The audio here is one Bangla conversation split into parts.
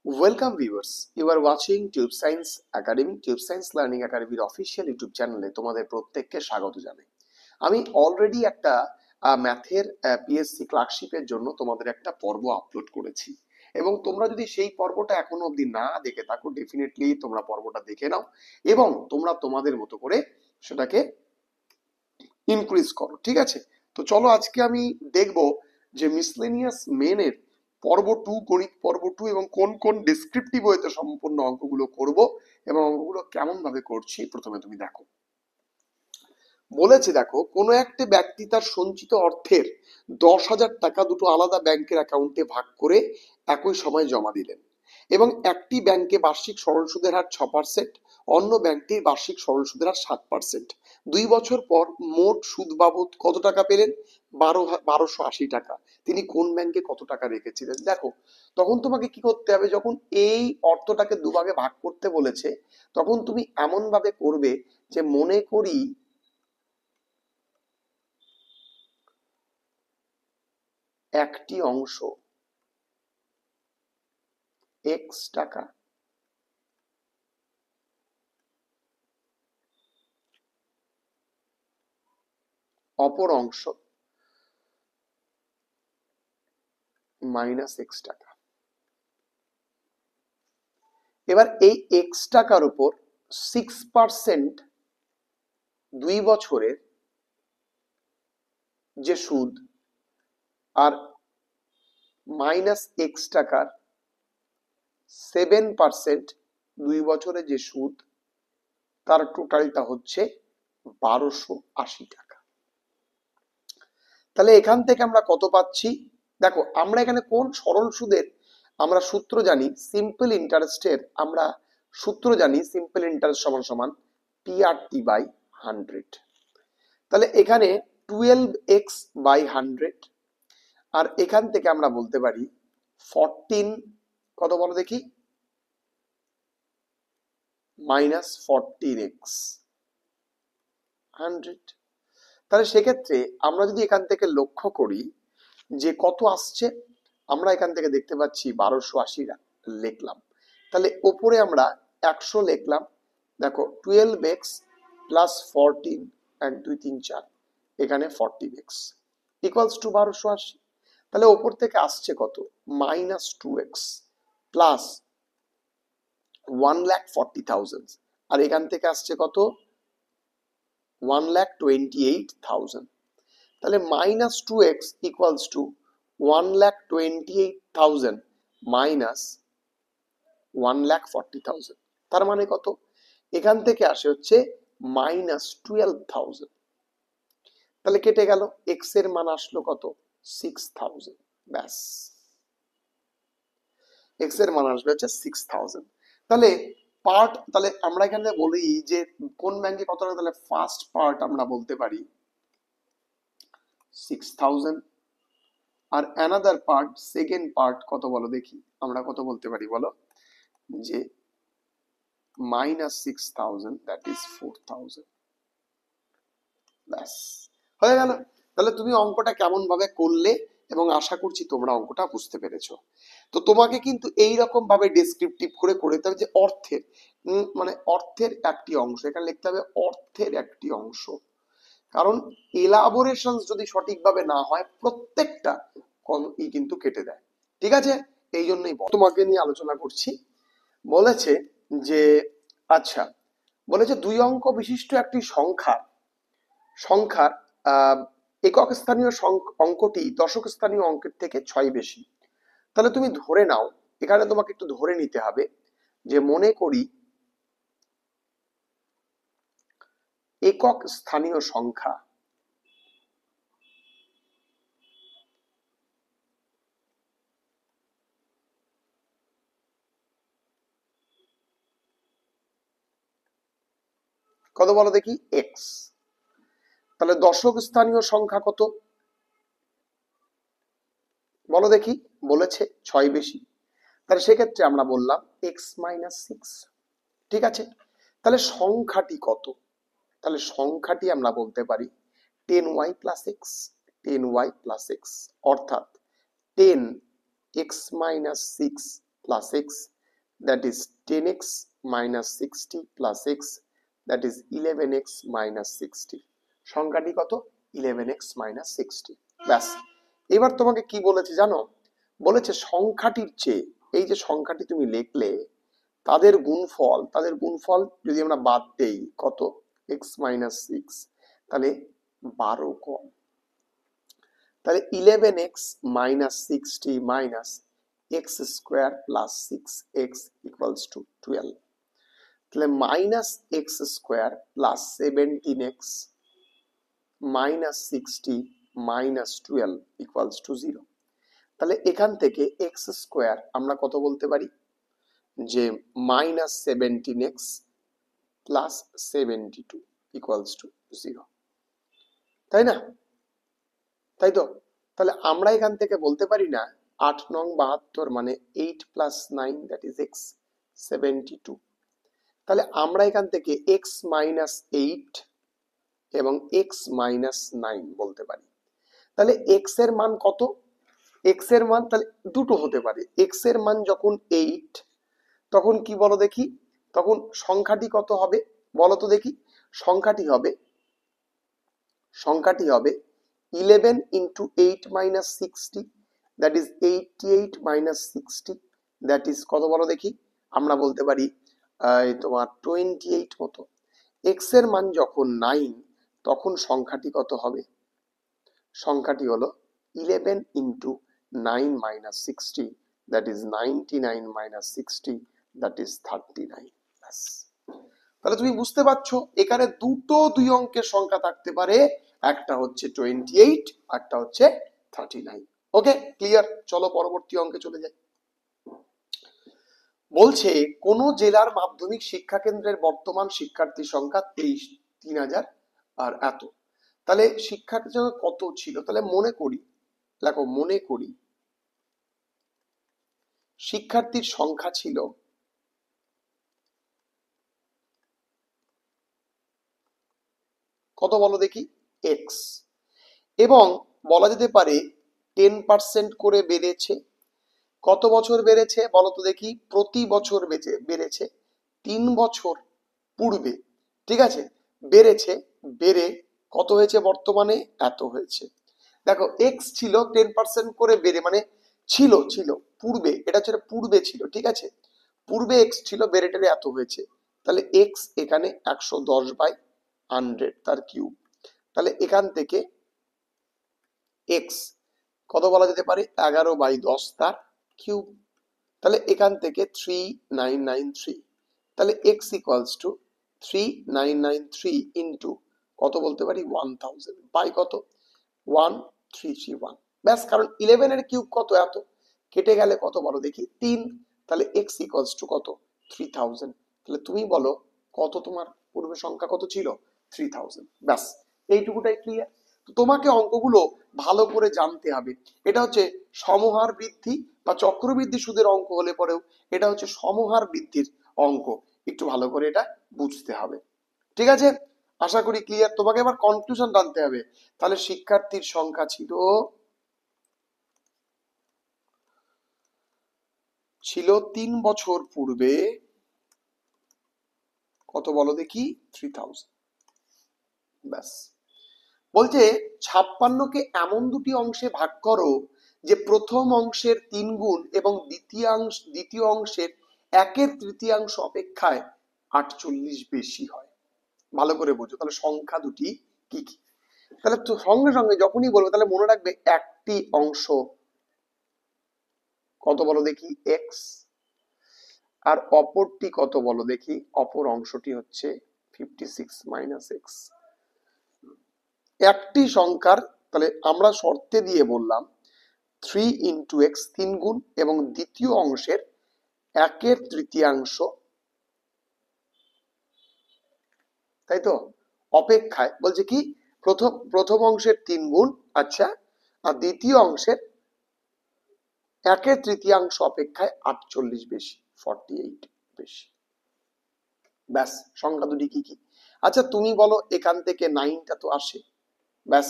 Welcome viewers, you are watching Tube Science Academy, Tube Science Learning Academy official YouTube চ্যানেলে তোমাদের প্রত্যেককে স্বাগত জানাই। আমি অলরেডি একটা ম্যাথের পিএসসি ক্লার্কশিপের জন্য তোমাদের একটা পর্ব আপলোড করেছি এবং তোমরা যদি সেই পর্বটা এখনো অবধি না দেখে থাকো ডেফিনেটলি তোমরা পর্বটা দেখে নাও এবং তোমরা তোমাদের মতো করে সেটাকে ইনক্রিজ করো, ঠিক আছে? তো চলো আজকে আমি দেখব যে মিসলেনিয়াস মেনের পর্ব 2, গণিত পর্ব 2 এবং কোন কোন ডেসক্রিপটিভ ওয়েতে সম্পূর্ণ অঙ্কগুলো করব এবং অঙ্কগুলো কেমন ভাবে করছি প্রথমে তুমি দেখো। বলেছে দেখো, কোনো একটা ব্যক্তি তার সঞ্চিত অর্থের 10,000 টাকা দুটো আলাদা ব্যাংকের অ্যাকাউন্টে ভাগ করে একই সময় জমা দিলেন এবং একটি ব্যাংকে বার্ষিক সরল সুদের হার 6%, অন্য ব্যাংকটির বার্ষিক সরল সুদের হার 7%। 2 বছর পর মোট সুদ বাবদ কত টাকা পেলেন? 1280 টাকা। তিনি কোন ব্যাংকে কত টাকা রেখেছিলেন? দেখো, তখন তোমাকে কি করতে হবে, যখন এই অর্থটাকে দুভাগে ভাগ করতে বলেছে তখন তুমি এমন ভাবে করবে যে মনে করি একটি অংশ x টাকা, অপর অংশ -x টাকা। এবার এই x টাকার উপর 6% 2 বছরের যে সুদ আর -x টাকার 7% 2 বছরের যে সুদ, তার টোটালটা হচ্ছে 1280 টাকা। তাহলে এখান থেকে আমরা কত পাচ্ছি? দেখো, আমরা এখানে কোন সরল সুদের আমরা সূত্র জানি, সিম্পল ইন্টারেস্টের আমরা সূত্র জানি, সিম্পল ইন্টারেস্ট সমান সমান PRT বাই 100। তাহলে এখানে 12x বাই 100 আর এখান থেকে আমরা বলতে পারি 14, কত বলো দেখি, -14x 100। তাহলে সেক্ষেত্রে আমরা যদি এখান থেকে লক্ষ্য করি যে কত আসছে, আমরা এখান থেকে দেখতে পাচ্ছি 1280 লিখলাম। তাহলে উপরে আমরা 100 লিখলাম। দেখো, 12x প্লাস 14, 1 2 3 4, এখানে 14x ইকুয়ালস টু 1280। তাহলে উপর থেকে আসছে কত? -2x প্লাস 1,40,000 আর এখান থেকে আসছে কত? 1,28,000। তাহলে -2x ইকুয়ালস টু 1,28,000 মাইনাস 1,40,000। তার মানে কত? এখান থেকে আসে হচ্ছে -12,000। তাহলে কেটে গেল, x এর মান আসলো কত? 6,000। ব্যাস, x এর মান আসবে হচ্ছে 6,000। তাহলে পার্ট, তাহলে আমরা এখানে বলি যে কোন ব্যাংকে কত টাকা, তাহলে ফার্স্ট পার্ট আমরা বলতে পারি 6,000 আর অ্যানাদার পার্ট, সেকেন্ড পার্ট কত বলো দেখি, আমরা কত বলতে পারি বলো, যে -6,000 দ্যাট ইজ 4,000। ব্যাস, হয়ে গেল। তাহলে তুমি অঙ্কটা কেমন ভাবে করলে এবং আশা করছি তোমরা অঙ্কটা বুঝতে পেরেছো। তো তোমাকে কিন্তু এই রকম ভাবে ডেসক্রিপটিভ করে করতে হবে যে অর্থের মানে অর্থের একটি অংশ, এখানে লিখতে হবে অর্থের একটি অংশ, কারণ এলাবোরেশন যদি সঠিকভাবে না হয় প্রত্যেকটা ই কিন্তু কেটে দেয়, ঠিক আছে? এই জন্যই তোমাকে নিয়ে আলোচনা করছি। বলেছে যে আচ্ছা, বলেছে 2 অঙ্ক বিশিষ্ট একটি সংখ্যার একক স্থানীয় অঙ্কটি দশক স্থানীয় অঙ্কের থেকে 6 বেশি। তাহলে তুমি ধরে নাও, এখানে তোমাকে একটু ধরে নিতে হবে যে মনে করি একক স্থানীয় সংখ্যা কত বলো দেখি, x। তাহলে দশক স্থানীয় সংখ্যা কত বলো দেখি? বলেছে 6 বেশি। তাহলে সেক্ষেত্রে আমরা বললাম x - 6, ঠিক আছে? তাহলে সংখ্যাটি কত? তাহলে সংখ্যাটি আমরা বলতে পারি 10y + x, 10y + x, অর্থাৎ 10x - 6 + x that is 10x minus 60 plus x that is 11x minus 60 সংখ্যাটি কত 11x minus 60 ব্যাস এবার তোমাকে কি বলেছে জানো বলেছে সংখ্যাটির চেয়ে এই যে সংখ্যাটি তুমি লিখলে তাদের গুণফল যদি আমরা বাদ দেই কত x minus 6 তাহলে 12 কম তাহলে 11x minus 60 minus x square plus 6x equals to 12 তাহলে minus x square plus 17x minus 60 minus 12 equals to 0 তাহলে এখান থেকে x square আমরা কত বলতে পারি যে minus 17x plus 72 equals to 0 তাই না তাই তো তাহলে আমরা এখান থেকে বলতে পারি না 8 নং 72 মানে 8 plus 9 that is x 72 তাহলে আমরা এখান থেকে x minus 8 এবং x minus 9 বলতে পারি তাহলে x এর মান কত x এর মান তাহলে দুটো হতে পারে x এর মান যখন 8 তখন কি বলো দেখি তখন সংখ্যাটি কত হবে বলো তো দেখি সংখ্যাটি হবে 11 into 8 minus 60 that is 88 minus 60 that is কত বলো দেখি আমরা বলতে পারি তোমার 28 মতো x এর মান যখন 9 তখন সংখ্যাটি কত হবে সংখ্যাটি হলো 11 into 9 minus 60 that is 99 minus 60 that is 39 ব্যাস তাহলে তুমি বুঝতে পারছো এখানে দুটো দুই অঙ্কের সংখ্যা থাকতে পারে একটা হচ্ছে 28 একটা হচ্ছে 39 ওকে ক্লিয়ার চলো পরবর্তী অঙ্কে চলে যাই বলছে কোন জেলার মাধ্যমিক শিক্ষা কেন্দ্রের বর্তমান শিক্ষার্থী সংখ্যা 3000 আর এত তাহলে শিক্ষার্থী সংখ্যা কত ছিল তাহলে মনে করি শিক্ষার্থীর সংখ্যা ছিল কত বলো দেখি x এবং বলা যেতে পারে 10% করে বেড়েছে কত বছর বেড়েছে বলো তো দেখি প্রতি বছর বেড়েছে 3 বছর পূর্বে ঠিক আছে বেড়ে কত হয়েছে বর্তমানে এত হয়েছে দেখো x ছিল 10% করে বেড়ে মানে ছিল পূর্বে এটা হচ্ছে পূর্বে ছিল ঠিক আছে পূর্বে x ছিল বেড়ে এত হয়েছে তাহলে x এখানে 110/100 তার কিউব তাহলে এখান থেকে x কত বলা যেতে পারে 11/10 তার কিউব তাহলে এখান থেকে 3993 তাহলে x equals to 3993 into কত বলতে পারি 1000 বাই কত 1331 ব্যাস কারণ 11 এর কিউব কত এত কেটে গেলে কত বলো দেখি 3 তাহলে x equals to কত 3000 তাহলে তুমি বলো কত তোমার পূর্বে সংখ্যা কত ছিল 3000 ব্যাস এইটুকুটাই ক্লিয়ার তো তোমাকে অঙ্কগুলো ভালো করে জানতে হবে এটা হচ্ছে সমহার বৃদ্ধি বা চক্রবৃদ্ধি সুদের অঙ্ক হলে পরেও এটা হচ্ছে সমহার বৃদ্ধির অঙ্ক একটু ভালো করে এটা বুঝতে হবে ঠিক আছে আশা করি ক্লিয়ার তোমাকে এবার কনক্লুশন টানতে হবে তাহলে শিক্ষার্থীর সংখ্যা ছিল 3 বছর পূর্বে কত বলো দেখি 3000 ব্যাস বলছে 56কে এমন দুটি অংশে ভাগ করো যে প্রথম অংশের 3 গুণ এবং দ্বিতীয় অংশের 1/3 অপেক্ষায় 48 বেশি হয় ভালো করে বোঝো তাহলে সংখ্যা দুটি কি কি তাহলে তো সঙ্গে সঙ্গে যখনই বলবো তাহলে মনে রাখবে একটি অংশ কত বলো দেখি x আর অপরটি কত বলো দেখি অপর অংশটি হচ্ছে 56 মাইনাস x একটি সংখ্যার তাহলে আমরা শর্তে দিয়ে বললাম 3 into x 3 গুণ এবং দ্বিতীয় অংশের 1/3 তাই তো অপেক্ষায় বলছে কি প্রথম অংশের 3 গুণ আচ্ছা আর দ্বিতীয় অংশের 1/3 অপেক্ষায় 48 বেশি 48 বেশি ব্যাস সংখ্যা দুটি কি কি আচ্ছা তুমি বলো এখান থেকে 9টা তো আসে ব্যাস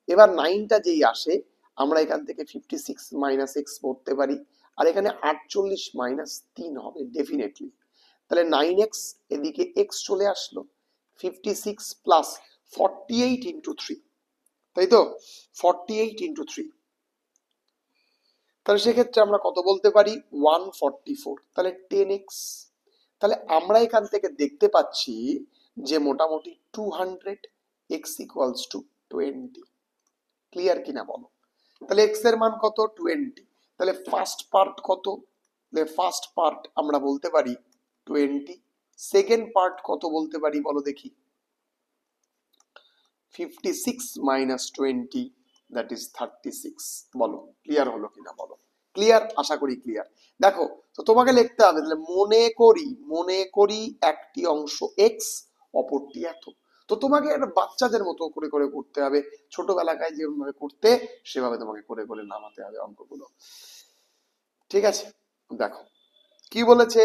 এবার 9টা যেই আসে আমরা এখান থেকে 56 মাইনাস x পড়তে পারি আর এখানে 48 মাইনাস 3 হবে ডেফিনেটলি। তাহলে 9x এদিকে x চলে আসলো, 56 প্লাস 48 ইন্টু 3, তাই তো, 48 ইন্টু 3। তাহলে সেক্ষেত্রে আমরা কত বলতে পারি, 144। তাহলে 10x। তাহলে আমরা এখান থেকে দেখতে পাচ্ছি যে মোটামুটি 200, x ইকুয়ালস টু 20। ক্লিয়ার কিনা বলো? তাহলে x এর মান কত, 20। তাহলে ফার্স্ট পার্ট কত, ফার্স্ট পার্ট আমরা বলতে পারি 20। সেকেন্ড পার্ট কত বলতে পারি বলো দেখি, 56 মাইনাস 20, দ্যাট ইজ 36। বলো ক্লিয়ার হলো কিনা বলো? ক্লিয়ার, আশা করি ক্লিয়ার। দেখো তো তোমাকে লিখতে হবে, তাহলে মনে করি একটি অংশ x, অপরটি এত। তো তোমাকে একটা বাচ্চাদের মতো করে করে করতে হবে, ছোটবেলাকায় যেভাবে করতে সেভাবে তোমাকে করে করে নামাতে হবে অঙ্কগুলো। ঠিক আছে, দেখো কি বলেছে,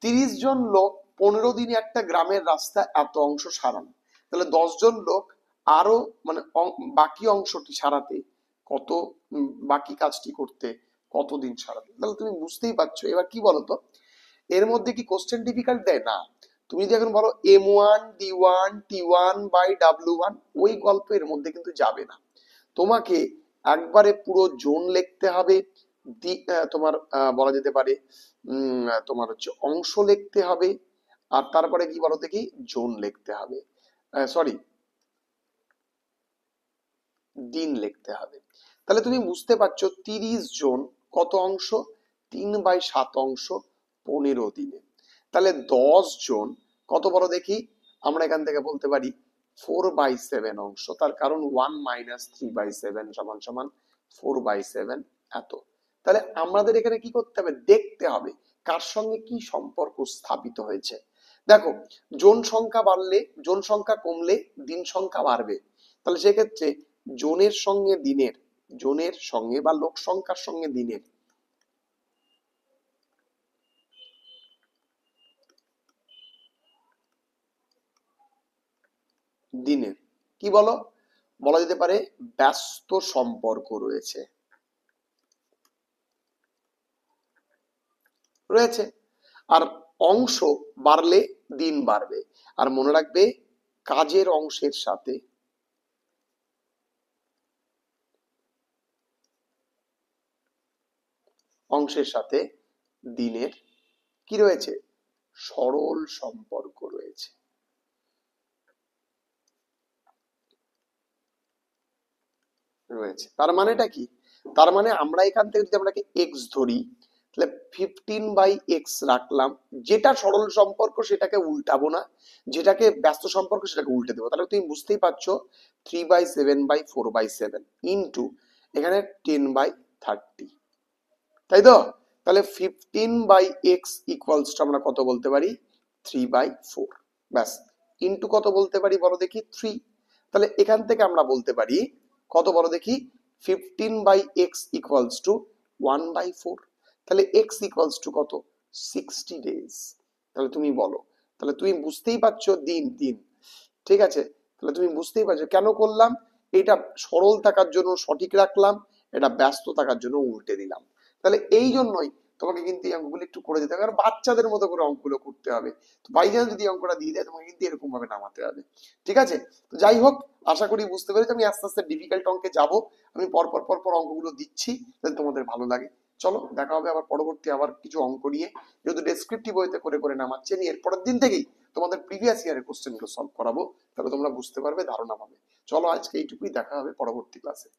30 জন লোক 15 দিনে একটা গ্রামের রাস্তা এত অংশ সারান। তাহলে 10 জন লোক আরো মানে বাকি অংশটি সারাতে কত, বাকি কাজটি করতে কতদিন সারাবে? তাহলে তুমি বুঝতেই পারছো। এবার কি বলতো, এর মধ্যে কি কোশ্চেন ডিফিকাল্ট দেয় না? তুমি যদি এখন বলো M1 D1 T1 by W1, ওই গল্প এর মধ্যে কিন্তু যাবে না। তোমাকে একবারে পুরো জোন লিখতে হবে, তোমার বলা যেতে পারে তোমার হচ্ছে অংশ লিখতে হবে, আর তারপরে কি বলো দেখি, জোন লিখতে হবে, সরি দিন লিখতে হবে। তাহলে তুমি বুঝতে পারছো 30 জন কত অংশ, 3/7 অংশ 15 দিনে। তাহলে 10 জন কত বড় দেখি, আমরা এখান থেকে বলতে পারি 4/7 অংশ, তার কারণ 1 মাইনাস 3/7 সমান সমান 4/7 এত। তাহলে আমাদের এখানে কি করতে হবে, দেখতে হবে কার সঙ্গে কি সম্পর্ক স্থাপিত হয়েছে। দেখো জোন সংখ্যা বাড়লে, জোন সংখ্যা কমলে দিন সংখ্যা বাড়বে। তাহলে সেক্ষেত্রে জোনের সঙ্গে দিনের, জোনের সঙ্গে বা লোক সংখ্যার সঙ্গে দিনের, দিনের কি বলো, বলা যেতে পারে ব্যস্ত সম্পর্ক রয়েছে, রয়েছে। আর অংশ বাড়লে দিন বাড়বে। আর মনে রাখবে কাজের অংশের সাথে দিনের কি রয়েছে, সরল সম্পর্ক রয়েছে, রয়েছে। তার মানেটা কি, তার মানে আমরা এখান থেকে যদি আমরা এক্স ধরি, তাহলে 15/x রাখলাম, যেটা সরল সম্পর্ক সেটাকে উল্টাবো না, যেটাকে ব্যস্ত সম্পর্ক সেটাকে উল্টে দেবো। তাহলে তুমি বুঝতেই পারছো 3/7/4/7 ইন্টু এখানে 10/30, তাই তো। তাহলে 15/x ইকুয়ালস টু আমরা কত বলতে পারি, 3/4, ব্যাস। ইন্টু কত বলতে পারি বলো দেখি, 3। তাহলে এখান থেকে আমরা বলতে পারি কত বলো দেখি, 15/x ইকুয়ালস টু 1/4। তাহলে x ইকুয়ালস টু কত, 60 ডেজ। তাহলে তুমি বলো, তাহলে তুমি বুঝতেই পারছো দিন দিন, ঠিক আছে। তাহলে তুমি বুঝতেই পারছো কেন করলাম, এটা সরল থাকার জন্য সঠিক রাখলাম, এটা ব্যস্ত থাকার জন্য উল্টে দিলাম। তাহলে এই জন্যই তোমাকে কিন্তু এই অঙ্কগুলো একটু করে যেতে হবে, কারণ বাচ্চাদের মতো করে অঙ্কগুলো করতে হবে। তো বাইচান্স যদি অঙ্কটা দিয়ে দেয় তোমাকে কিন্তু এরকম ভাবে নামাতে হবে, ঠিক আছে। তো যাই হোক, আশা করি বুঝতে পেরেছি। আমি আস্তে আস্তে ডিফিকাল্ট অঙ্কে যাব, আমি পরপর পরপর অঙ্কগুলো দিচ্ছি যাতে তোমাদের ভালো লাগে। চলো দেখা হবে আবার পরবর্তী আবার কিছু অঙ্ক নিয়ে, যেহেতু ডেসক্রিপটিভ ওয়েতে করে করে নামাচ্ছি, আমি এরপরের দিন থেকেই তোমাদের প্রিভিয়াস ইয়ারের কোশ্চেনগুলো সলভ করাবো, তাহলে তোমরা বুঝতে পারবে, ধারণা পাবে। চলো আজকে এইটুকুই, দেখা হবে পরবর্তী ক্লাসে।